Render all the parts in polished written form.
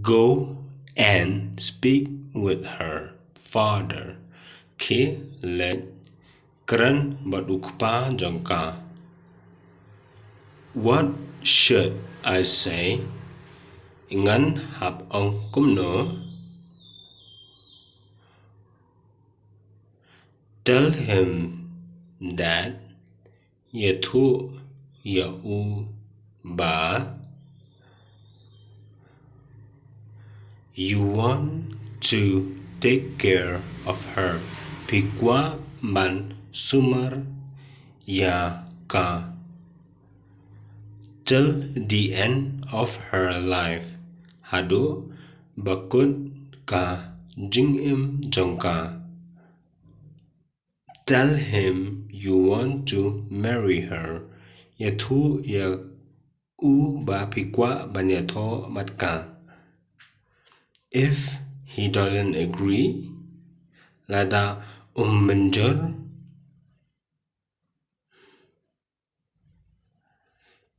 Go and speak with her father. Khie, leit, kren badukpa jongka. What should I say? Ngân hạp ông cũng nữa. Tell him that iathuh ba. You want to take care of her. Kwah ban sumar iaka till the end of her life. Haduh bakut jingim jongka. Tell him you want to marry her. Iathuh ba kwah ban iathoh matka. If he doesn't agree, Lada mynjur.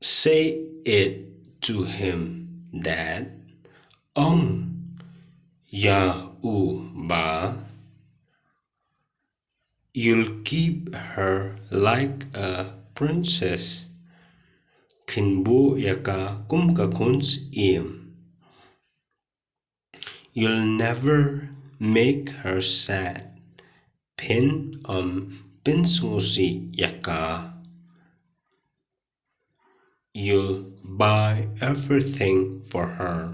Say it to him that ông ba, you'll keep her like a princess. Phin iaka khun syiem. You'll never make her sad. Phin sngewsih iaka. You'll buy everything for her.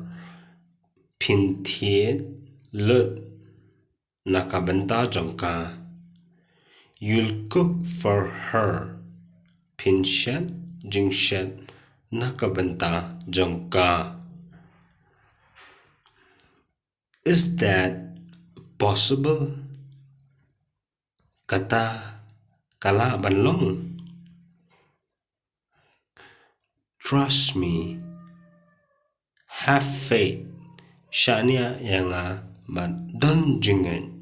Phin thied, leit, nakabenta jongka. You'll cook for her. Phin shet, jingshet, nakabenta jongka. Is that possible? Kata kala banlong. Trust me. Have faith. Shahniah but don't jingngeit.